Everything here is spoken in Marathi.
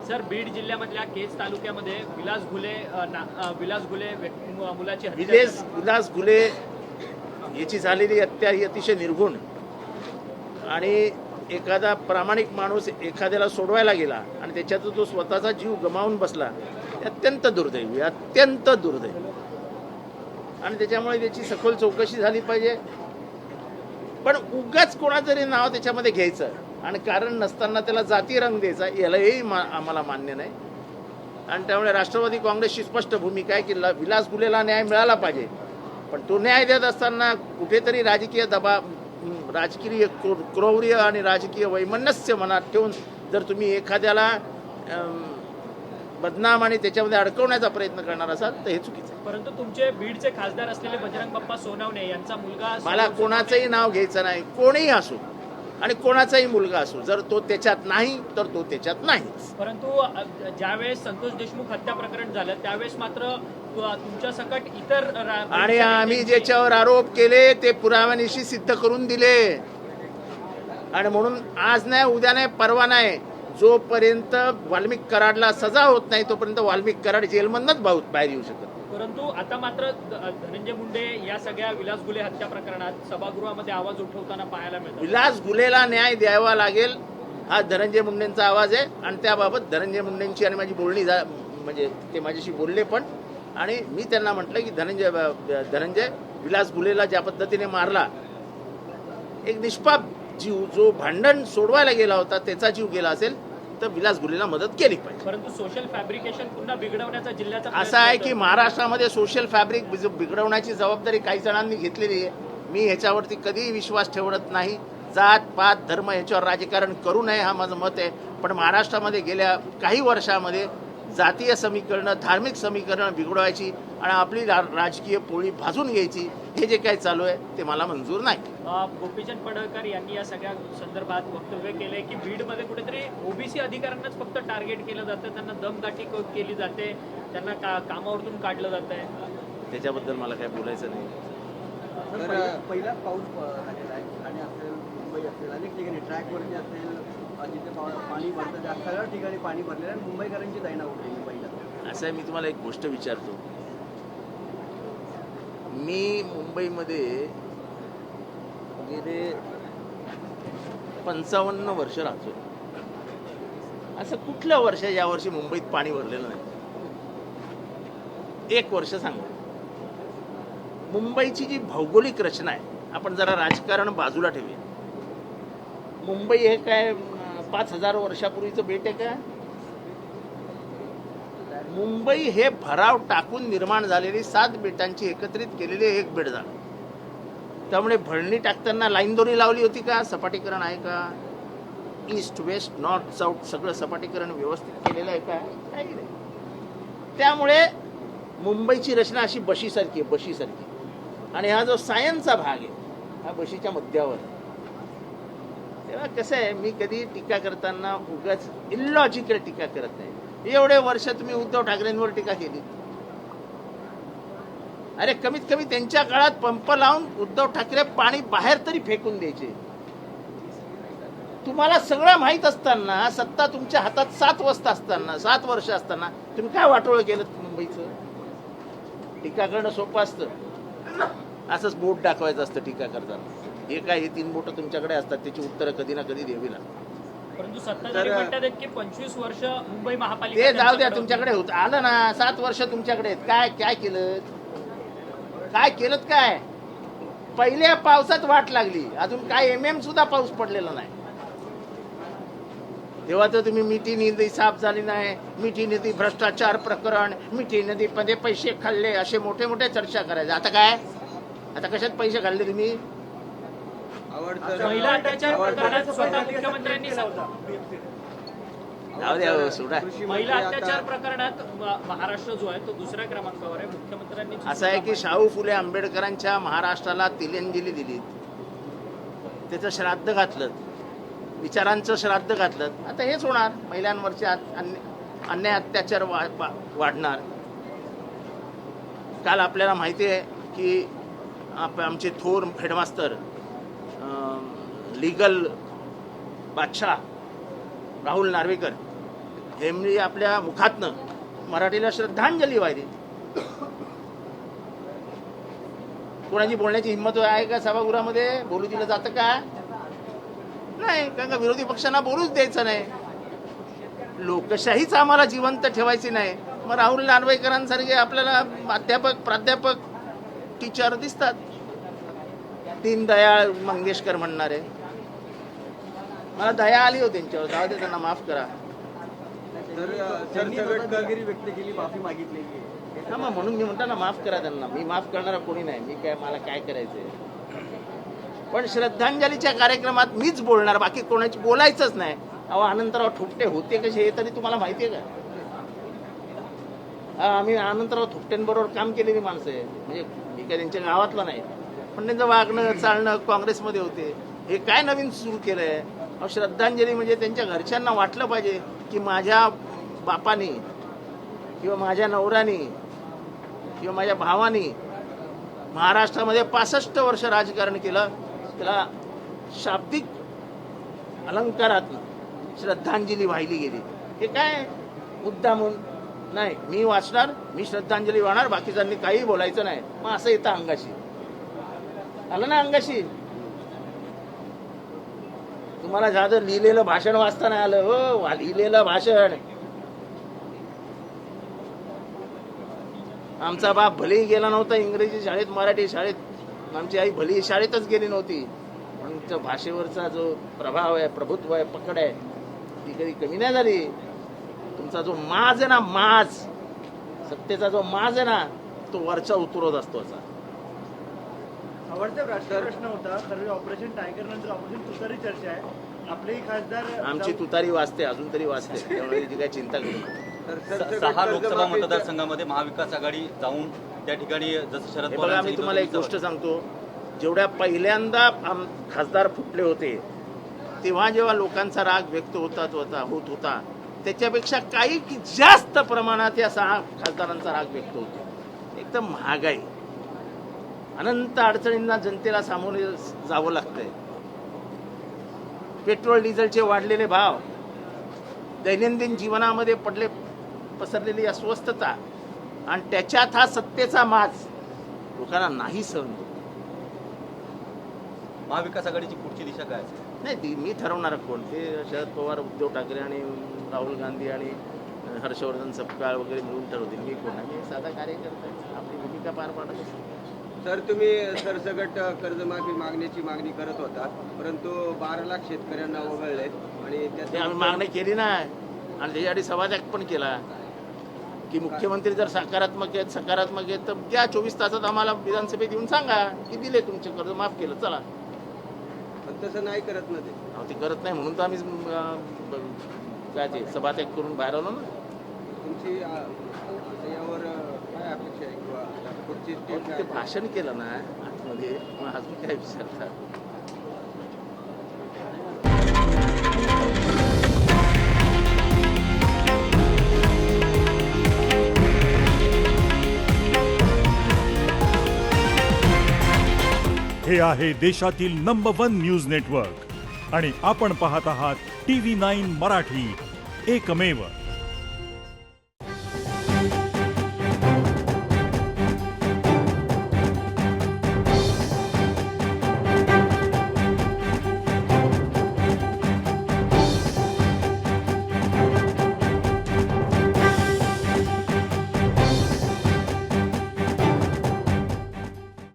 सर, बीड जिल्ह्यामधल्या केज तालुक्यामध्ये विलास घुले मुलाची हत्या विलास घुले याची झालेली हत्या ही अतिशय निर्घुण आणि एखादा प्रामाणिक माणूस एखाद्याला सोडवायला गेला आणि त्याच्यातून तो स्वतःचा जीव गमावून बसला, हे अत्यंत दुर्दैवी, अत्यंत दुर्दैवी. आणि त्याच्यामुळे त्याची सखोल चौकशी झाली पाहिजे. पण उगाच कोणाचं तरी नाव त्याच्यामध्ये घ्यायचं आणि कारण नसताना त्याला जाती रंग द्यायचा, यालाही आम्हाला मान्य नाही. आणि त्यामुळे राष्ट्रवादी काँग्रेसची स्पष्ट भूमिका आहे की विलास घुलेला न्याय मिळाला पाहिजे. पण तो न्याय देत असताना कुठेतरी राजकीय राजकीय क्रौर्य आणि राजकीय वैमनस्य मनात ठेवून जर तुम्ही एखाद्याला बदनाम आणि त्याच्यामध्ये अडकवण्याचा प्रयत्न करणार असाल तर हे चुकीचं आहे. परंतु तुमचे बीडचे खासदार असलेले बजरंग बाप्पा सोनवणे यांचा मुलगा, मला कोणाचंही नाव घ्यायचं नाही, कोणीही असो आणि कोणाचाही मुलगा असो, जर तो त्याच्यात नाही तर तो त्याच्यात नाहीच. परंतु ज्यावेळेस संतोष देशमुख हत्या प्रकरण झालं त्यावेळेस मात्र तुमच्या सकट इतर आणि आम्ही ज्याच्यावर आरोप केले ते पुराव्यानिशी सिद्ध करून दिले. आणि म्हणून आज नाही, उद्या नाही, परवा नाही, जोपर्यंत वाल्मिक कराडला सजा होत नाही तोपर्यंत वाल्मिक कराड जेलमधनच बाहेर येऊ शकत. परंतु आता मात्र धनंजय मुंडे या सगळ्या विलास घुले हत्या प्रकरणात सभागृहामध्ये आवाज उठवताना पाहायला मिळतो. विलास घुलेला न्याय द्यावा लागेल हा धनंजय मुंडेंचा आवाज आहे. आणि त्याबाबत धनंजय मुंडेंची आणि माझी बोलणी म्हणजे ते माझ्याशी बोलले पण. आणि मी त्यांना म्हटलं की धनंजय विलास घुलेला ज्या पद्धतीने मारला, एक निष्पाप जीव जो भांडण सोडवायला गेला होता त्याचा जीव गेला असेल तर विलास घुलेला मदत केली पाहिजे. परंतु सोशल फॅब्रिकेशन पुन्हा बिघडवण्याचा जिल्ह्याचा असं आहे की महाराष्ट्रामध्ये सोशल फॅब्रिक बिघडवण्याची जबाबदारी काही जणांनी घेतलेली आहे. मी ह्याच्यावरती कधीही विश्वास ठेवत नाही. जात पात धर्म ह्याच्यावर राजकारण करू नये हा माझं मत आहे. पण महाराष्ट्रामध्ये गेल्या काही वर्षामध्ये जातीय समीकरणं, धार्मिक समीकरणं बिघडवायची आणि आपली राजकीय पोळी भाजून घ्यायची, हे जे काही चालू आहे ते मला मंजूर नाही. गोपीचंद पडळकर यांनी या सगळ्या संदर्भात वक्तव्य केलंय की बीडमध्ये कुठेतरी ओबीसी अधिकाऱ्यांनाच फक्त टार्गेट केलं जातं, त्यांना दमदाटी केली जाते, त्यांना कामावरून काढलं जात आहे. त्याच्याबद्दल मला काय बोलायचं नाही. पहिला पाऊस झालेला आहे आणि असेल, मुंबई असेल, अनेक ठिकाणी ट्रॅकवरती असेल, जिथे पाणी भरतं त्या सगळ्या ठिकाणी पाणी भरलेलं आहे. मुंबईकरांची दैना उठलेली पहिला. असं आहे, मी तुम्हाला एक गोष्ट विचारतो. मी मुंबईमध्ये गेले 55 वर्ष राहतो. असं कुठलं वर्ष या वर्षी मुंबईत पाणी भरलेलं नाही? एक वर्ष सांगा. मुंबईची जी भौगोलिक रचना आहे, आपण जरा राजकारण बाजूला ठेवूया. मुंबई हे काय 5000 वर्षापूर्वीचं बेट आहे का? मुंबई हे भराव टाकून निर्माण झालेली 7 बेटांची एकत्रित केलेली एक बेट झालं. त्यामुळे भरणी टाकताना लाईन दोरी लावली होती का? सपाटीकरण आहे का? ईस्ट वेस्ट नॉर्थ साऊथ सगळं सपाटीकरण व्यवस्थित केलेलं आहे का? काही नाही. त्यामुळे मुंबईची रचना अशी बशीसारखी आहे, बशीसारखी. आणि हा जो सायन्सचा भाग आहे हा बशीच्या मध्यावर. तेव्हा कसं आहे, मी कधी टीका करताना उगाच इलॉजिकल टीका करत नाही. एवढे वर्ष तुम्ही उद्धव ठाकरेंवर टीका केली. अरे कमीत कमी त्यांच्या काळात पंप लावून उद्धव ठाकरे पाणी बाहेर तरी फेकून द्यायचे. तुम्हाला सगळं माहीत असताना, सत्ता तुमच्या हातात 7 वर्ष असताना तुम्ही काय वाटोळं केलं मुंबईचं? टीका करणं सोपं असतं, असंच बोट दाखवायचं असतं टीका करताना. हे काय, हे 3 बोटं तुमच्याकडे असतात, त्याची उत्तरं कधी ना कधी द्यावी लागतात. परंतु सत्ताधारी म्हणतात की 25 वर्ष मुंबई महापालिका ते जाऊ द्या, तुमच्याकडे होत आलं ना. 7 वर्ष तुमच्याकडे आहेत. काय केलं? काय पहिल्या पावसात वाट लागली, अजून काय MM सुद्धा पाऊस पडलेला नाही. तेव्हा तर तुम्ही मिठी नदी साफ झाली नाही, मिठी नदी भ्रष्टाचार प्रकरण, मिठी नदीमध्ये पैसे खाल्ले, असे मोठे मोठे चर्चा करायचे. आता काय? आता कशात पैसे खाल्ले तुम्ही? महिला अत्याचार प्रकरणात स्वतः मुख्यमंत्र्यांनी महिला अत्याचार प्रकरणात महाराष्ट्र जो आहे तो 2ऱ्या क्रमांकावर आहे. मुख्यमंत्र्यांनी असं आहे की शाहू फुले आंबेडकरांच्या महाराष्ट्राला तिलांजली दिली, त्याचं श्राद्ध घातलं, विचारांचं श्राद्ध घातलं. आता हेच होणार, महिलांवरचे अन्याय अत्याचार वाढणार. काल आपल्याला माहिती आहे की आमचे थोर हेडमास्टर लीगल बादशाह राहुल नार्वेकर हेमली आपल्या मुखातनं मराठीला श्रद्धांजली वाहिली. कोणाची बोलण्याची हिंमत आहे का सभागृहामध्ये? बोलू दिलं जातं का? नाही, कारण का विरोधी पक्षांना बोलूच द्यायचं नाही. लोकशाहीच आम्हाला जिवंत ठेवायची नाही. मग राहुल नार्वेकरांसारखे आपल्याला अध्यापक प्राध्यापक टीचर दिसतात. दीनदयाळ मंगेशकर म्हणणारे, मला दया आली होती त्यांच्यावर. जाऊ दे, त्यांना माफ करा. त्यांनी कामगिरी व्यक्त केली, माफी मागितली. हा, मग म्हणून मी म्हणतो ना, माफ करा त्यांना. मी माफ करणारा कोणी नाही. मी काय, मला काय करायचंय. पण श्रद्धांजलीच्या कार्यक्रमात मीच बोलणार, बाकी कोणाची बोलायचंच नाही. अहो, अनंतराव थोपटे होते कसे हे तरी तुम्हाला माहिती आहे का? आम्ही अनंतराव थोपटेंबरोबर काम केलेली माणसं आहे. म्हणजे मी काय त्यांच्या गावातलं नाही, पण त्यांचं वागणं चालणं काँग्रेसमध्ये होते. हे काय नवीन सुरू केलंय? अहो, श्रद्धांजली म्हणजे त्यांच्या घरच्यांना वाटलं पाहिजे की माझ्या बापानी किंवा माझ्या नवऱ्यानी किंवा माझ्या भावानी महाराष्ट्रामध्ये 65 वर्ष राजकारण केलं. त्याला शाब्दिक अलंकारात श्रद्धांजली वाहिली गेली. हे काय मुद्दा म्हणून नाही. मी वाचणार, मी श्रद्धांजली वाहणार, बाकीच्यांनी काही बोलायचं नाही. मग असं येतं अंगाशी. आलं ना अंगाशी? तुम्हाला झालं लिहिलेलं भाषण वाचता नाही आलं? हो, लिहिलेलं भाषण. आमचा बाप भलेही गेला नव्हता इंग्रजी शाळेत, मराठी शाळेत. आमची आई भलेही शाळेतच गेली नव्हती, पण त्या भाषेवरचा जो प्रभाव आहे, प्रभुत्व आहे, पकड आहे, ती कधी कमी नाही झाली. तुमचा जो माज आहे ना, माज, सत्तेचा जो माज आहे ना, तो वरचा उतरत असतो. असा आवडता राष्ट्रीय प्रश्न होता. खरं ऑपरेशन टायगर नंतर ऑपरेशन तुतारी चर्चा आहे. आपलेही खासदार आमची तुतारी वाजते, अजून तरी वाजते, त्यामुळे जी काय चिंता करू नका. 6 लोकसभा मतदारसंघामध्ये महाविकास आघाडी जाऊन त्या ठिकाणी जसं शरद बघा, मी तुम्हाला एक गोष्ट सांगतो. जेवढ्या पहिल्यांदा खासदार फुटले होते, तेव्हा जेव्हा लोकांचा राग व्यक्त होत होता, त्याच्यापेक्षा काही जास्त प्रमाणात या 6 खासदारांचा राग व्यक्त होतो. एकदम महागाई, अनंत अडचणींना जनतेला सामोरे जावं लागतंय. पेट्रोल डिझेलचे वाढलेले भाव, दैनंदिन जीवनामध्ये पसरलेली अस्वस्थता, आणि त्याच्यात हा सत्तेचा माज लोकांना नाही सहन होत. महाविकास आघाडीची पुढची दिशा काय असेल? नाही, मी ठरवणार कोण ते शरद पवार, उद्धव ठाकरे आणि राहुल गांधी आणि हर्षवर्धन सपकाळ वगैरे मिळून ठरवतील. मी कोण नाही, साधा कार्यकर्ता आपली भूमिका पार पाडत असतो. सर, तुम्ही सरसकट कर्जमाफी मागण्याची मागणी करत होता, परंतु 12 लाख शेतकऱ्यांना वगळले आणि ते आम्ही मागणी केली नाही, आणि त्याच्यासाठी सभात्याग पण केला की मुख्यमंत्री जर सकारात्मक आहेत तर त्या 24 तासात आम्हाला विधानसभेत येऊन सांगा की दिले तुमचे कर्ज माफ केलं, चला. पण तसं नाही करत ना ते. ते करत नाही म्हणून तर आम्ही काय ते सभात्याग करून बाहेर आलो ना. तुमची यावर काय अपेक्षा आहे किंवा पुढची स्टेप ते भाषण केलं ना आतमध्ये, मग अजून काय विचारतात? हे आहे देशातील नंबर 1 न्यूज नेटवर्क आणि आपण पाहत आहात TV9 मराठी, एकमेव.